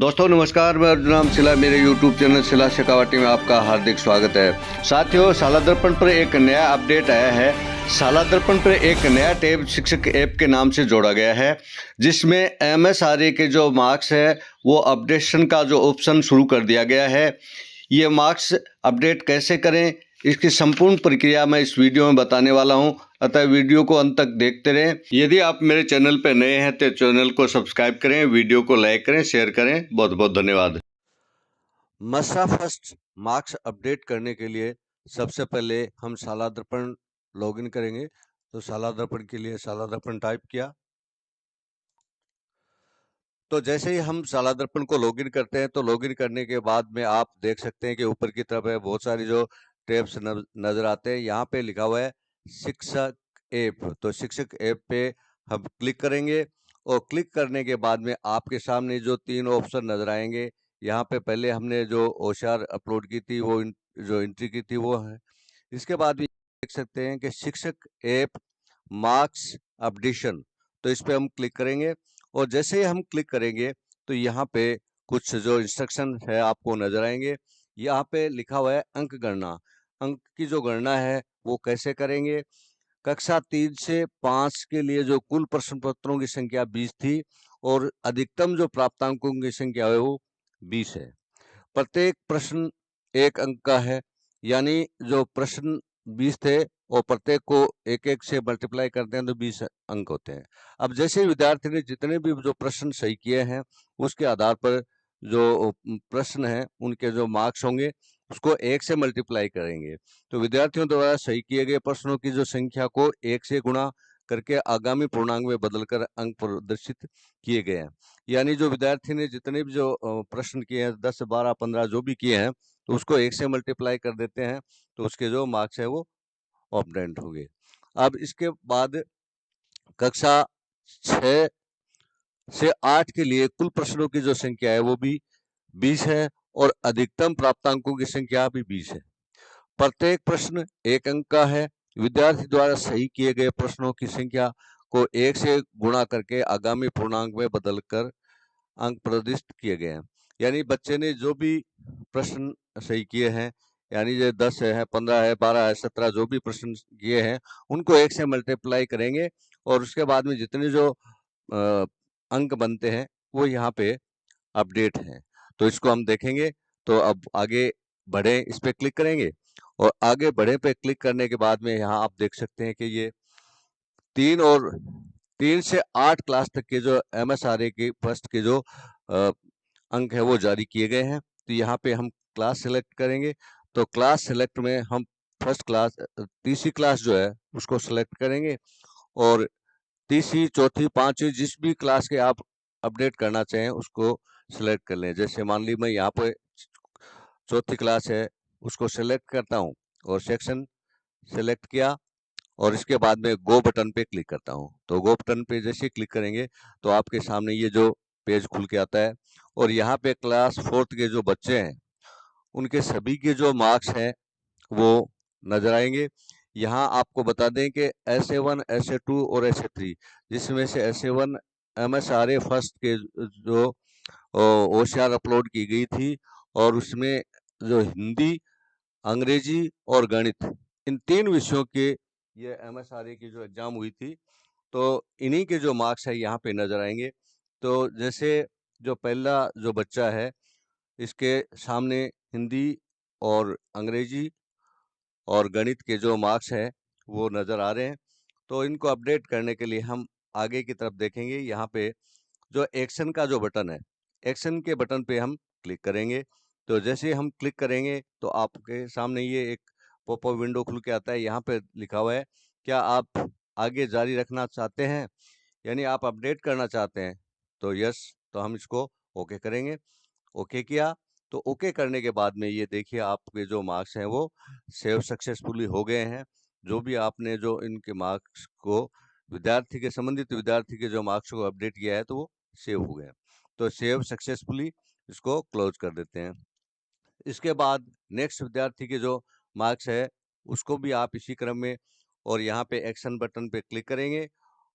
दोस्तों नमस्कार, मेरा नाम शिला, मेरे YouTube चैनल शिला शेखावटी में आपका हार्दिक स्वागत है। साथियों, शाला दर्पण पर एक नया अपडेट आया है। शाला दर्पण पर एक नया टैब शिक्षक ऐप के नाम से जोड़ा गया है, जिसमें MSRA के जो मार्क्स है वो अपडेशन का जो ऑप्शन शुरू कर दिया गया है। ये मार्क्स अपडेट कैसे करें, इसकी संपूर्ण प्रक्रिया मैं इस वीडियो में बताने वाला हूं, अतः वीडियो को अंत तक देखते रहें। यदि आप मेरे चैनल पर नए हैं तो चैनल को सब्सक्राइब करें, वीडियो को लाइक करें, शेयर करें। बहुत बहुत धन्यवाद। मसा फर्स्ट मार्क्स अपडेट करने के लिए सबसे पहले हम शाला दर्पण लॉगिन करेंगे। तो शाला दर्पण के लिए शाला दर्पण टाइप किया। तो जैसे ही हम शाला दर्पण को लॉगिन करते हैं तो लॉगिन करने के बाद में आप देख सकते हैं कि ऊपर की तरफ है बहुत सारी जो टैब्स नजर आते हैं। यहाँ पे लिखा हुआ है शिक्षक ऐप। तो शिक्षक ऐप पे हम क्लिक करेंगे और क्लिक करने के बाद में आपके सामने जो तीन ऑप्शन नजर आएंगे। यहाँ पे पहले हमने जो होशियार अपलोड की थी वो जो एंट्री की थी वो है। इसके बाद भी देख सकते हैं कि शिक्षक ऐप मार्क्स अपडेशन। तो इस पे हम क्लिक करेंगे और जैसे ही हम क्लिक करेंगे तो यहाँ पे कुछ जो इंस्ट्रक्शन है आपको नजर आएंगे। यहाँ पे लिखा हुआ है अंक गणना। अंक की जो गणना है वो कैसे करेंगे। कक्षा 3 से 5 के लिए जो कुल प्रश्न पत्रों की संख्या 20 थी और अधिकतम जो प्राप्तांकों की संख्या है वो 20 है। प्रत्येक प्रश्न एक अंक का है, यानी जो प्रश्न 20 थे और प्रत्येक को एक एक से मल्टीप्लाई करते हैं तो 20 अंक होते हैं। अब जैसे विद्यार्थी ने जितने भी जो प्रश्न सही किए हैं उसके आधार पर जो प्रश्न है उनके जो मार्क्स होंगे उसको एक से मल्टीप्लाई करेंगे। तो विद्यार्थियों द्वारा सही किए गए प्रश्नों की जो संख्या को एक से गुणा करके आगामी पूर्णांक में बदलकर अंक प्रदर्शित किए गए हैं। यानी जो विद्यार्थी ने जितने भी जो प्रश्न किए हैं 10 12 15 जो भी किए हैं तो उसको एक से मल्टीप्लाई कर देते हैं तो उसके जो मार्क्स है वो ऑपरेंट हो गए। अब इसके बाद कक्षा 6 से 8 के लिए कुल प्रश्नों की जो संख्या है वो भी 20 है और अधिकतम प्राप्तांकों की संख्या भी 20 है। प्रत्येक प्रश्न एक अंक का है। विद्यार्थी द्वारा सही किए गए प्रश्नों की संख्या को एक से गुणा करके आगामी पूर्णांक में बदलकर अंक प्रदिष्ट किए गए हैं। यानी बच्चे ने जो भी प्रश्न सही किए हैं, यानी ये 10 है, 15 है, 12 है, 17 जो भी प्रश्न किए हैं उनको एक से मल्टीप्लाई करेंगे और उसके बाद में जितने जो अंक बनते हैं वो यहाँ पे अपडेट हैं। तो इसको हम देखेंगे। तो अब आगे बढ़े इस पे क्लिक करेंगे और आगे बढ़े पे क्लिक करने के बाद में यहाँ आप देख सकते हैं कि ये 3 से 8 क्लास तक के जो MSRA के फर्स्ट के जो अंक है वो जारी किए गए हैं। तो यहाँ पे हम क्लास सेलेक्ट करेंगे। तो क्लास सेलेक्ट में हम फर्स्ट क्लास तीसरी क्लास जो है उसको सेलेक्ट करेंगे और तीसरी, चौथी, पांचवी जिस भी क्लास के आप अपडेट करना चाहें उसको सेलेक्ट कर लें। जैसे मान ली मैं यहाँ पे चौथी क्लास है उसको सेलेक्ट करता हूँ और सेक्शन सेलेक्ट किया और इसके बाद में गो बटन पे क्लिक करता हूँ। तो गो बटन पे जैसे क्लिक करेंगे तो आपके सामने ये जो पेज खुल के आता है और यहाँ पे क्लास 4th के जो बच्चे हैं उनके सभी के जो मार्क्स हैं वो नजर आएंगे। यहाँ आपको बता दें कि SA1, SA2 और SA3, जिसमें से SA1 MSRA फर्स्ट के जो होशियार अपलोड की गई थी और उसमें जो हिंदी, अंग्रेजी और गणित इन 3 विषयों के ये MSRA की जो एग्जाम हुई थी तो इन्हीं के जो मार्क्स है यहाँ पे नजर आएंगे। तो जैसे जो पहला जो बच्चा है इसके सामने हिंदी और अंग्रेजी और गणित के जो मार्क्स है वो नज़र आ रहे हैं। तो इनको अपडेट करने के लिए हम आगे की तरफ देखेंगे। यहाँ पे जो एक्शन का जो बटन है, एक्शन के बटन पे हम क्लिक करेंगे। तो जैसे ही हम क्लिक करेंगे तो आपके सामने ये एक पॉपअप विंडो खुल के आता है। यहाँ पे लिखा हुआ है क्या आप आगे जारी रखना चाहते हैं, यानी आप अपडेट करना चाहते हैं। तो यस, तो हम इसको ओके करेंगे। ओके किया तो ओके करने के बाद में ये देखिए आपके जो मार्क्स हैं वो सेव सक्सेसफुली हो गए हैं। जो भी आपने जो इनके मार्क्स को विद्यार्थी के संबंधित विद्यार्थी के जो मार्क्स को अपडेट किया है तो वो सेव हो गए। तो सेव सक्सेसफुली इसको क्लोज कर देते हैं। इसके बाद नेक्स्ट विद्यार्थी के जो मार्क्स है उसको भी आप इसी क्रम में और यहाँ पे एक्शन बटन पे क्लिक करेंगे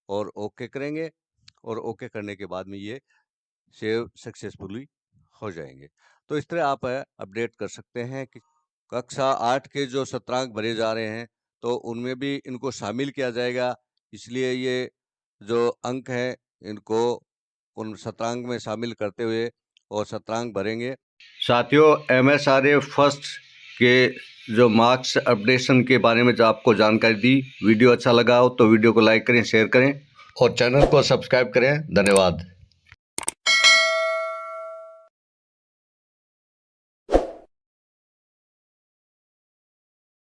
और ओके करेंगे और ओके करने के बाद में ये सेव सक्सेसफुली हो जाएंगे। तो इस तरह आप अपडेट कर सकते हैं कि कक्षा 8 के जो सत्रांक भरे जा रहे हैं तो उनमें भी इनको शामिल किया जाएगा, इसलिए ये जो अंक हैं इनको उन सत्रांक में शामिल करते हुए और सत्रांक भरेंगे। साथियों, MSRA फर्स्ट के जो मार्क्स अपडेशन के बारे में जो आपको जानकारी दी, वीडियो अच्छा लगा हो तो वीडियो को लाइक करें, शेयर करें और चैनल को सब्सक्राइब करें। धन्यवाद।